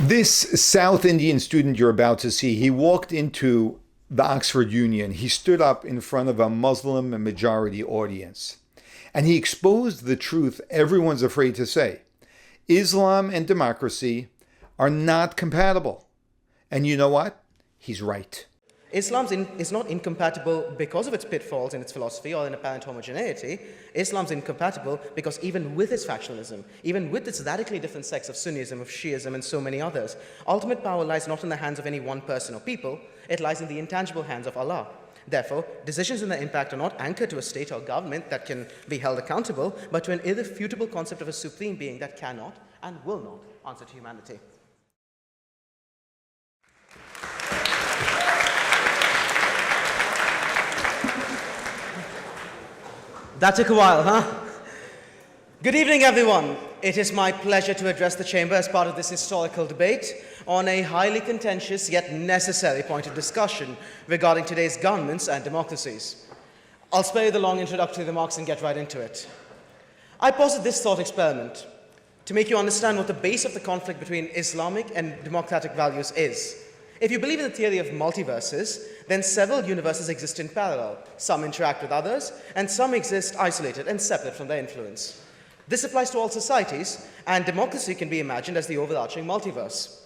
This South Indian student you're about to see, he walked into the Oxford Union. He stood up in front of a Muslim majority audience, and he exposed the truth everyone's afraid to say. Islam and democracy are not compatible. And you know what? He's right. Islam is not incompatible because of its pitfalls in its philosophy or in apparent homogeneity. Islam's incompatible because even with its factionalism, even with its radically different sects of Sunnism, of Shiism, and so many others, ultimate power lies not in the hands of any one person or people, it lies in the intangible hands of Allah. Therefore, decisions and their impact are not anchored to a state or government that can be held accountable, but to an irrefutable concept of a supreme being that cannot and will not answer to humanity. That took a while, huh? Good evening, everyone. It is my pleasure to address the chamber as part of this historical debate on a highly contentious yet necessary point of discussion regarding today's governments and democracies. I'll spare you the long introductory remarks and get right into it. I posit this thought experiment to make you understand what the base of the conflict between Islamic and democratic values is. If you believe in the theory of multiverses, then several universes exist in parallel. Some interact with others, and some exist isolated and separate from their influence. This applies to all societies, and democracy can be imagined as the overarching multiverse.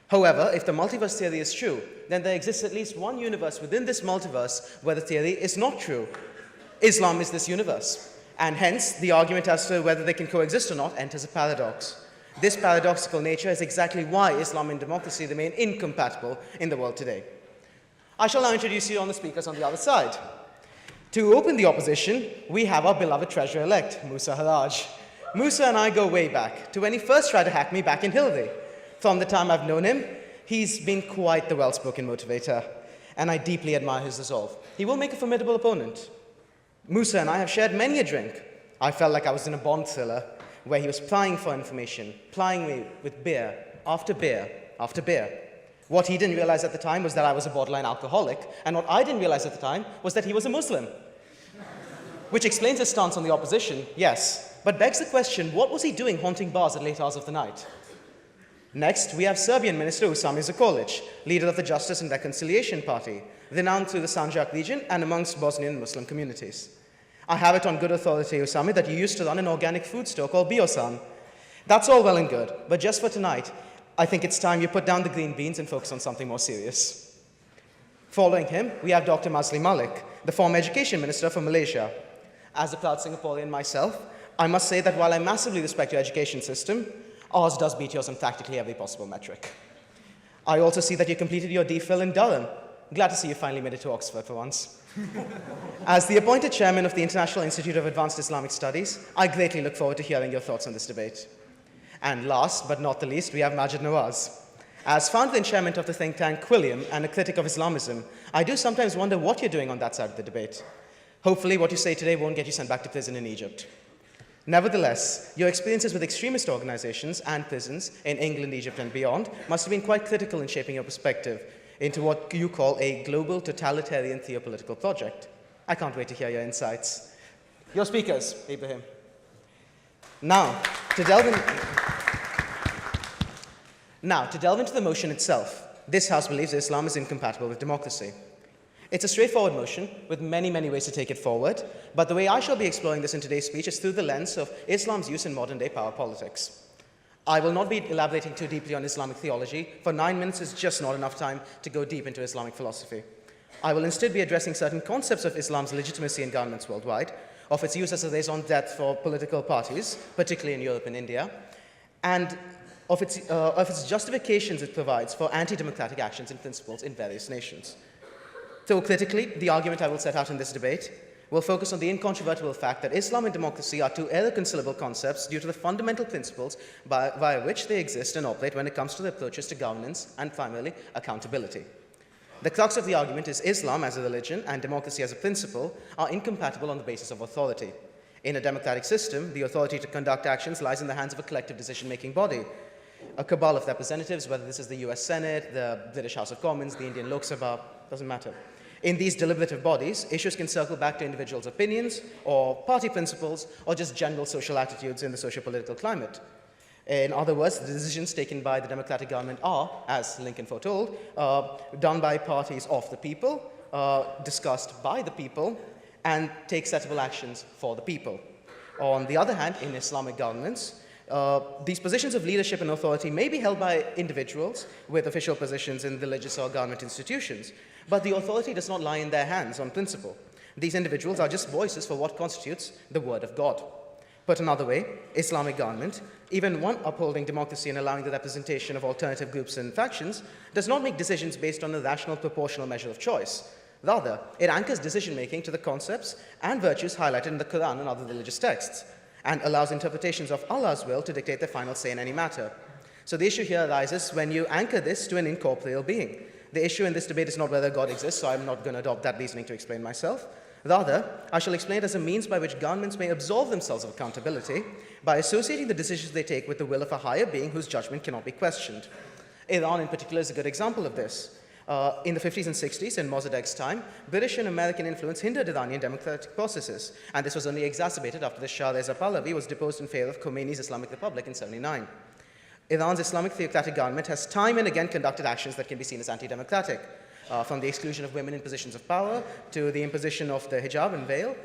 However, if the multiverse theory is true, then there exists at least one universe within this multiverse where the theory is not true. Islam is this universe, and hence the argument as to whether they can coexist or not enters a paradox. This paradoxical nature is exactly why Islam and democracy remain incompatible in the world today. I shall now introduce you on the speakers on the other side. To open the opposition, we have our beloved treasurer-elect, Musa Haraj. Musa and I go way back, to when he first tried to hack me back in Hillary. From the time I've known him, he's been quite the well-spoken motivator, and I deeply admire his resolve. He will make a formidable opponent. Musa and I have shared many a drink. I felt like I was in a Bond thriller, where he was plying for information, plying me with beer, after beer, after beer. What he didn't realize at the time was that I was a borderline alcoholic, and what I didn't realize at the time was that he was a Muslim. Which explains his stance on the opposition, yes, but begs the question, what was he doing haunting bars at late hours of the night? Next, we have Serbian Minister Usami Zukorlic, leader of the Justice and Reconciliation Party, renowned through the Sanjak region and amongst Bosnian Muslim communities. I have it on good authority, Usami, that you used to run an organic food store called Biosan. That's all well and good, but just for tonight, I think it's time you put down the green beans and focus on something more serious. Following him, we have Dr. Masli Malik, the former education minister for Malaysia. As a proud Singaporean myself, I must say that while I massively respect your education system, ours does beat yours on practically every possible metric. I also see that you completed your DPhil in Durham. Glad to see you finally made it to Oxford for once. As the appointed chairman of the International Institute of Advanced Islamic Studies, I greatly look forward to hearing your thoughts on this debate. And last but not the least, we have Majid Nawaz. As founder and chairman of the think tank Quilliam and a critic of Islamism, I do sometimes wonder what you're doing on that side of the debate. Hopefully what you say today won't get you sent back to prison in Egypt. Nevertheless, your experiences with extremist organizations and prisons in England, Egypt, and beyond must have been quite critical in shaping your perspective into what you call a global totalitarian theopolitical project. I can't wait to hear your insights. Your speakers, Ibrahim. Now, to delve into the motion itself, this House believes Islam is incompatible with democracy. It's a straightforward motion with many, many ways to take it forward, but the way I shall be exploring this in today's speech is through the lens of Islam's use in modern-day power politics. I will not be elaborating too deeply on Islamic theology, for 9 minutes is just not enough time to go deep into Islamic philosophy. I will instead be addressing certain concepts of Islam's legitimacy in governments worldwide, of its use as a raison d'etre for political parties, particularly in Europe and India, and of its justifications it provides for anti-democratic actions and principles in various nations. So critically, the argument I will set out in this debate will focus on the incontrovertible fact that Islam and democracy are two irreconcilable concepts due to the fundamental principles via which they exist and operate when it comes to the approaches to governance and primarily accountability. The crux of the argument is Islam as a religion and democracy as a principle are incompatible on the basis of authority. In a democratic system, the authority to conduct actions lies in the hands of a collective decision-making body, a cabal of representatives, whether this is the US Senate, the British House of Commons, the Indian Lok Sabha, doesn't matter. In these deliberative bodies, issues can circle back to individuals' opinions or party principles or just general social attitudes in the socio-political climate. In other words, the decisions taken by the democratic government are, as Lincoln foretold, done by parties of the people, discussed by the people, and take sensible actions for the people. On the other hand, in Islamic governments, these positions of leadership and authority may be held by individuals with official positions in religious or government institutions, but the authority does not lie in their hands on principle. These individuals are just voices for what constitutes the word of God. Put another way, Islamic government, even one upholding democracy and allowing the representation of alternative groups and factions, does not make decisions based on a rational proportional measure of choice. Rather, it anchors decision-making to the concepts and virtues highlighted in the Quran and other religious texts, and allows interpretations of Allah's will to dictate the final say in any matter. So the issue here arises when you anchor this to an incorporeal being. The issue in this debate is not whether God exists, so I'm not going to adopt that reasoning to explain myself. Rather, I shall explain it as a means by which governments may absolve themselves of accountability by associating the decisions they take with the will of a higher being whose judgment cannot be questioned. Iran, in particular, is a good example of this. In the 50s and 60s, in Mossadegh's time, British and American influence hindered Iranian democratic processes, and this was only exacerbated after the Shah Reza Pahlavi was deposed in favor of Khomeini's Islamic Republic in 1979. Iran's Islamic theocratic government has time and again conducted actions that can be seen as anti-democratic. From the exclusion of women in positions of power, to the imposition of the hijab and veil,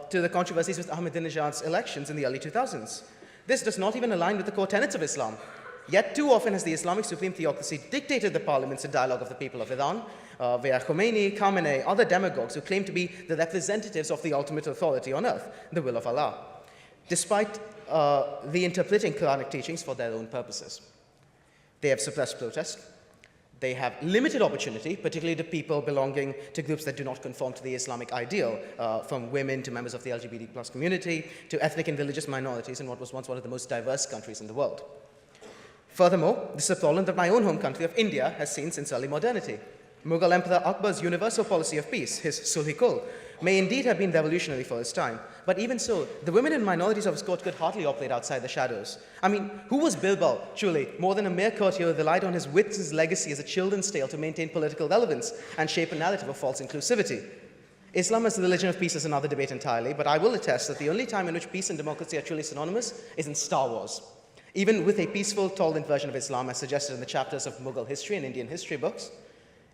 to the controversies with Ahmadinejad's elections in the early 2000s. This does not even align with the core tenets of Islam. Yet too often has the Islamic supreme theocracy dictated the parliaments and dialogue of the people of Iran, via Khomeini, Khamenei, other demagogues who claim to be the representatives of the ultimate authority on earth, the will of Allah, despite reinterpreting Quranic teachings for their own purposes. They have suppressed protest. They have limited opportunity, particularly to people belonging to groups that do not conform to the Islamic ideal, from women to members of the LGBT+ community, to ethnic and religious minorities in what was once one of the most diverse countries in the world. Furthermore, this is a problem that my own home country of India has seen since early modernity. Mughal Emperor Akbar's universal policy of peace, his Sulh-i-Kul, may indeed have been revolutionary for his time, but even so, the women and minorities of his court could hardly operate outside the shadows. I mean, who was Birbal, truly, more than a mere courtier who relied on his wit and his legacy as a children's tale to maintain political relevance and shape a narrative of false inclusivity? Islam as the religion of peace is another debate entirely, but I will attest that the only time in which peace and democracy are truly synonymous is in Star Wars. Even with a peaceful, tolerant version of Islam as suggested in the chapters of Mughal history and Indian history books,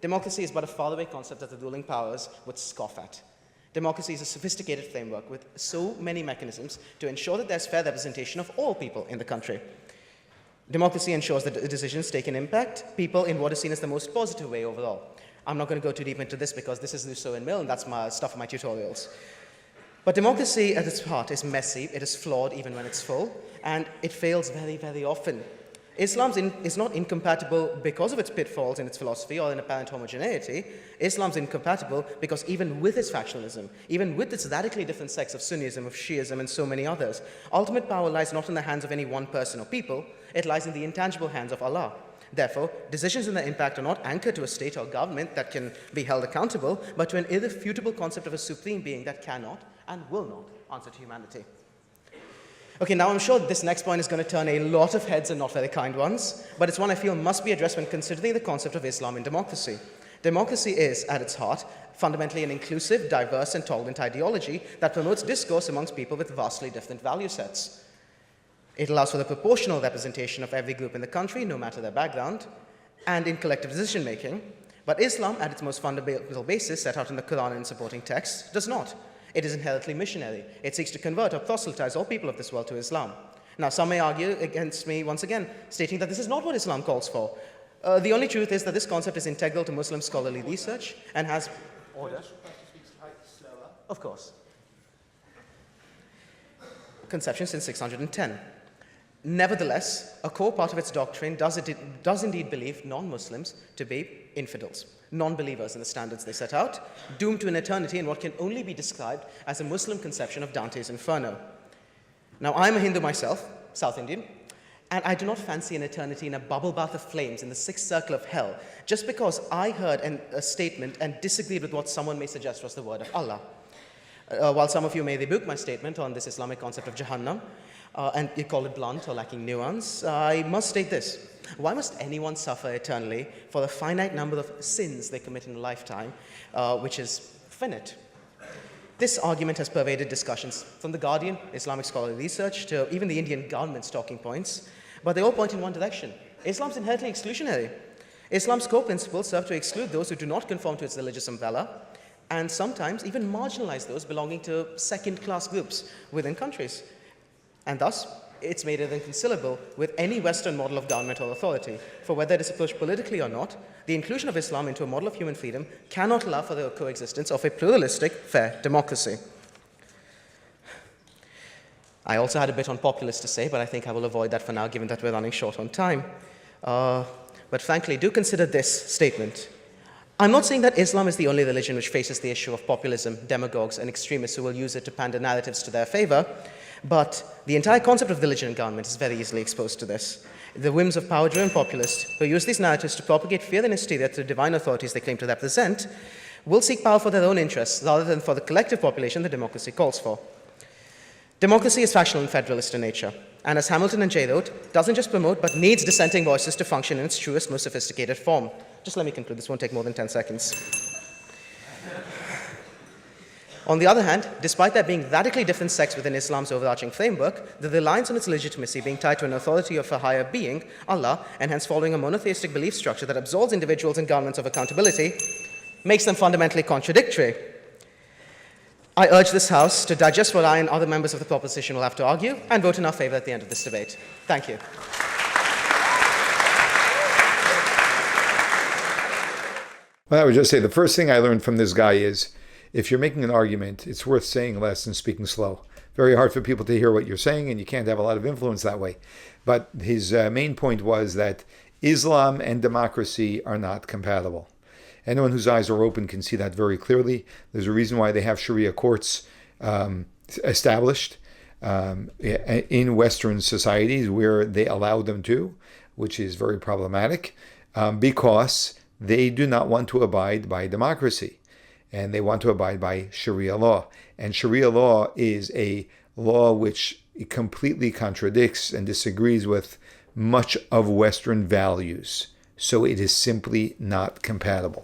democracy is but a faraway concept that the ruling powers would scoff at. Democracy is a sophisticated framework with so many mechanisms to ensure that there's fair representation of all people in the country. Democracy ensures that decisions taken impact people in what is seen as the most positive way overall. I'm not going to go too deep into this because this is Rousseau and Mill, and that's my stuff for my tutorials. But democracy at its heart is messy, it is flawed even when it's full, and it fails very, very often. Islam is not incompatible because of its pitfalls in its philosophy or in apparent homogeneity. Islam's incompatible because even with its factionalism, even with its radically different sects of Sunnism, of Shiism, and so many others, ultimate power lies not in the hands of any one person or people, it lies in the intangible hands of Allah. Therefore, decisions and their impact are not anchored to a state or government that can be held accountable, but to an irrefutable concept of a supreme being that cannot and will not answer to humanity. Okay, now I'm sure this next point is going to turn a lot of heads and not very kind ones, but it's one I feel must be addressed when considering the concept of Islam in democracy. Democracy is, at its heart, fundamentally an inclusive, diverse, and tolerant ideology that promotes discourse amongst people with vastly different value sets. It allows for the proportional representation of every group in the country, no matter their background, and in collective decision-making. But Islam, at its most fundamental basis, set out in the Quran and supporting texts, does not. It is inherently missionary. It seeks to convert or proselytize all people of this world to Islam. Now, some may argue against me once again, stating that this is not what Islam calls for. The only truth is that this concept is integral to Muslim scholarly research and has order. Of course. Conception since 610. Nevertheless, a core part of its doctrine does indeed believe non-Muslims to be infidels, non-believers in the standards they set out, doomed to an eternity in what can only be described as a Muslim conception of Dante's Inferno. Now, I'm a Hindu myself, South Indian, and I do not fancy an eternity in a bubble bath of flames in the sixth circle of hell, just because I heard a statement and disagreed with what someone may suggest was the word of Allah. While some of you may rebuke my statement on this Islamic concept of Jahannam, and you call it blunt or lacking nuance, I must state this. Why must anyone suffer eternally for the finite number of sins they commit in a lifetime, which is finite? This argument has pervaded discussions from The Guardian, Islamic scholarly research, to even the Indian government's talking points. but they all point in one direction. Islam's inherently exclusionary. Islam's core principles serve to exclude those who do not conform to its religious umbrella, and sometimes even marginalize those belonging to second-class groups within countries. And thus, it's made it inconciliable with any Western model of government or authority. For whether it is approached politically or not, the inclusion of Islam into a model of human freedom cannot allow for the coexistence of a pluralistic, fair democracy. I also had a bit on populist to say, but I think I will avoid that for now, given that we're running short on time. But frankly, do consider this statement. I'm not saying that Islam is the only religion which faces the issue of populism, demagogues, and extremists who will use it to pander narratives to their favor, but the entire concept of religion and government is very easily exposed to this. The whims of power-driven populists who use these narratives to propagate fear and hysteria to the divine authorities they claim to represent will seek power for their own interests rather than for the collective population that democracy calls for. Democracy is factional and federalist in nature, and as Hamilton and Jay wrote, doesn't just promote but needs dissenting voices to function in its truest, most sophisticated form. Just let me conclude, this won't take more than 10 seconds. On the other hand, despite there being radically different sects within Islam's overarching framework, the reliance on its legitimacy being tied to an authority of a higher being, Allah, and hence following a monotheistic belief structure that absolves individuals and governments of accountability, makes them fundamentally contradictory. I urge this House to digest what I and other members of the proposition will have to argue and vote in our favor at the end of this debate. Thank you. Well, I would just say the first thing I learned from this guy is if you're making an argument, it's worth saying less and speaking slow. Very hard for people to hear what you're saying, and you can't have a lot of influence that way. But his main point was that Islam and democracy are not compatible. Anyone whose eyes are open can see that very clearly. There's a reason why they have Sharia courts established in Western societies where they allow them to, which is very problematic, because they do not want to abide by democracy. And they want to abide by Sharia law. And Sharia law is a law which completely contradicts and disagrees with much of Western values. So it is simply not compatible.